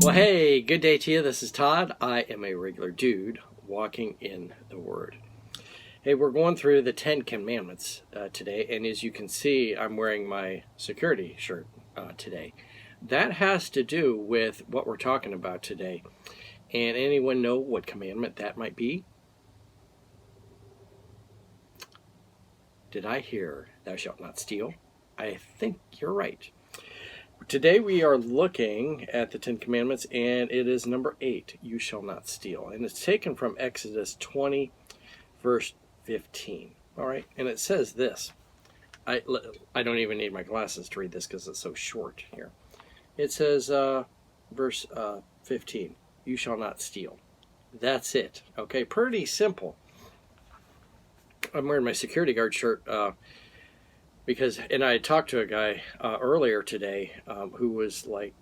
Well, hey, good day to you. This is Todd. I am a regular dude walking in the Word. Hey, we're going through the 10 Commandments today, and as you can see, I'm wearing my security shirt today. That has to do with what we're talking about today. And anyone know what commandment that might be? Did I hear, thou shalt not steal? I think you're right. Today we are looking at the 10 Commandments, and it is number 8, you shall not steal. And it's taken from Exodus 20, verse 15. All right, and it says this. I don't even need my glasses to read this because it's so short here. It says, verse 15, you shall not steal. That's it. Okay, pretty simple. I'm wearing my security guard shirt and I talked to a guy earlier today who was like,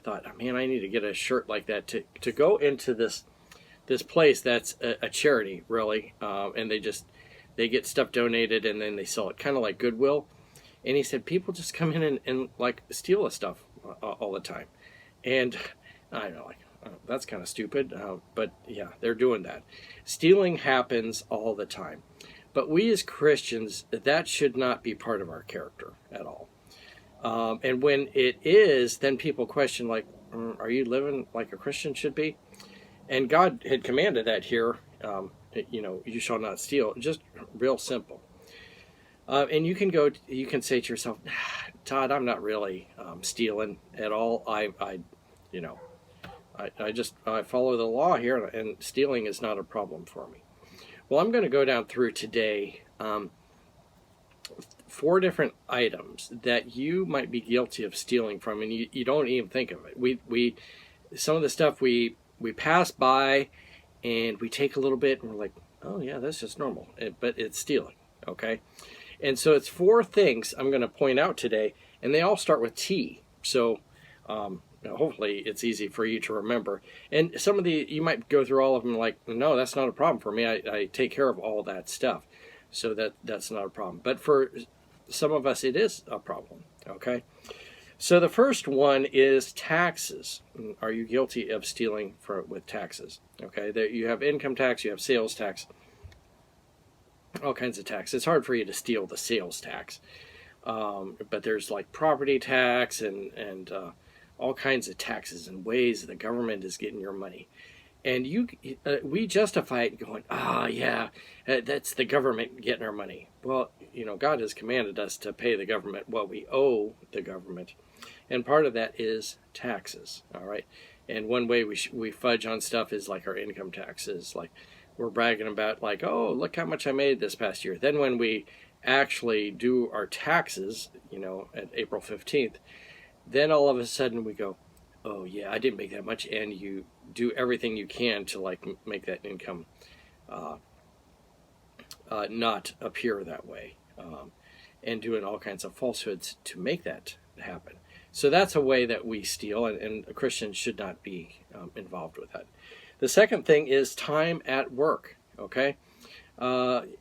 thought, man, I need to get a shirt like that to go into this place that's a charity, really, and they get stuff donated and then they sell it, kind of like Goodwill. And he said people just come in and like steal the stuff all the time, and I know, like, that's kind of stupid, but yeah, they're doing that. Stealing happens all the time. But we as Christians, that should not be part of our character at all. And when it is, then people question, like, are you living like a Christian should be? And God had commanded that here, you shall not steal. Just real simple. And you can say to yourself, Todd, I'm not really stealing at all. I follow the law here, and stealing is not a problem for me. Well, I'm going to go down through today 4 different items that you might be guilty of stealing from, and you don't even think of it. We some of the stuff we pass by, and we take a little bit, and we're like, oh yeah, that's just normal, but it's stealing, okay? And so it's 4 things I'm going to point out today, and they all start with T. So hopefully it's easy for you to remember. And some of you might go through all of them like, no, that's not a problem for me. I take care of all that stuff. So that's not a problem. But for some of us, it is a problem, okay? So the first one is taxes. Are you guilty of stealing with taxes? Okay, you have income tax, you have sales tax, all kinds of tax. It's hard for you to steal the sales tax. But there's like property tax and all kinds of taxes and ways the government is getting your money. And we justify it going, yeah, that's the government getting our money. Well, God has commanded us to pay the government what we owe the government. And part of that is taxes, all right? And one way we fudge on stuff is like our income taxes. Like we're bragging about like, oh, look how much I made this past year. Then when we actually do our taxes, at April 15th, then all of a sudden we go, oh yeah, I didn't make that much, and you do everything you can to like make that income not appear that way, and doing all kinds of falsehoods to make that happen. So that's a way that we steal, and a Christian should not be involved with that. The second thing is time at work, okay?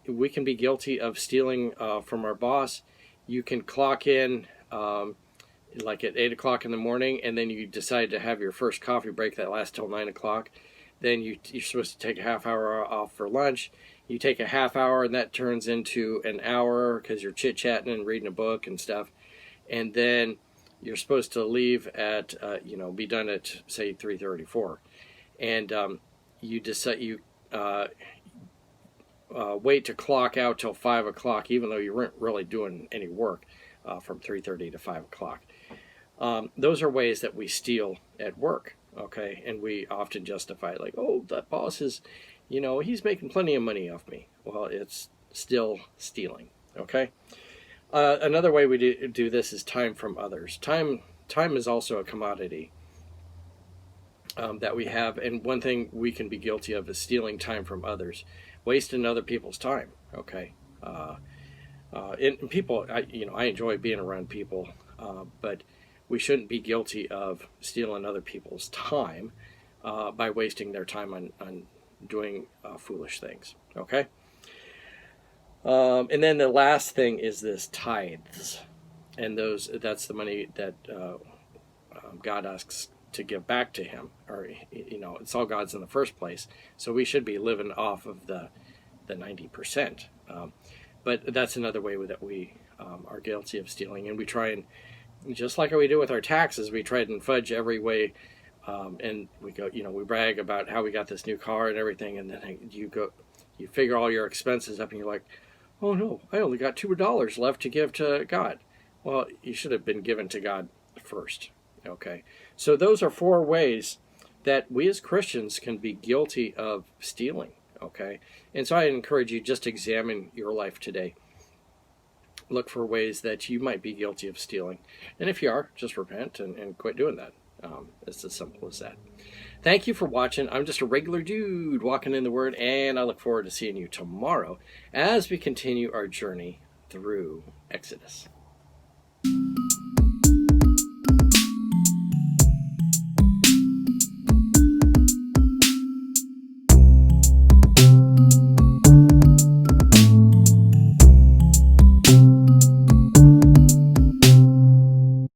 We can be guilty of stealing from our boss. You can clock in like at 8 o'clock in the morning, and then you decide to have your first coffee break that lasts till 9 o'clock. Then you're supposed to take a half hour off for lunch. You take a half hour, and that turns into an hour because you're chit-chatting and reading a book and stuff. And then you're supposed to leave at, be done at, say, 3:34. And you decide wait to clock out till 5 o'clock, even though you weren't really doing any work from 3:30 to 5 o'clock. Those are ways that we steal at work, okay? And we often justify it like, oh, that boss is, he's making plenty of money off me. Well, it's still stealing, okay? Another way we do this is time from others. Time is also a commodity that we have, and one thing we can be guilty of is stealing time from others, wasting other people's time, okay? And people, I enjoy being around people, but we shouldn't be guilty of stealing other people's time by wasting their time on doing foolish things, okay? And then the last thing is this tithes, and that's the money that God asks to give back to him, or it's all God's in the first place. So we should be living off of the 90%. But that's another way that we are guilty of stealing, and we try and, just like we do with our taxes, we try and fudge every way, and we go, we brag about how we got this new car and everything, and then you figure all your expenses up, and you're like, oh no, I only got $2 left to give to God. Well, you should have been given to God first. Okay, so those are 4 ways that we as Christians can be guilty of stealing. Okay, and so I encourage you, just examine your life today. Look for ways that you might be guilty of stealing, and if you are, just repent and quit doing that. It's as simple as that. Thank you for watching. I'm just a regular dude walking in the Word, and I look forward to seeing you tomorrow as we continue our journey through Exodus.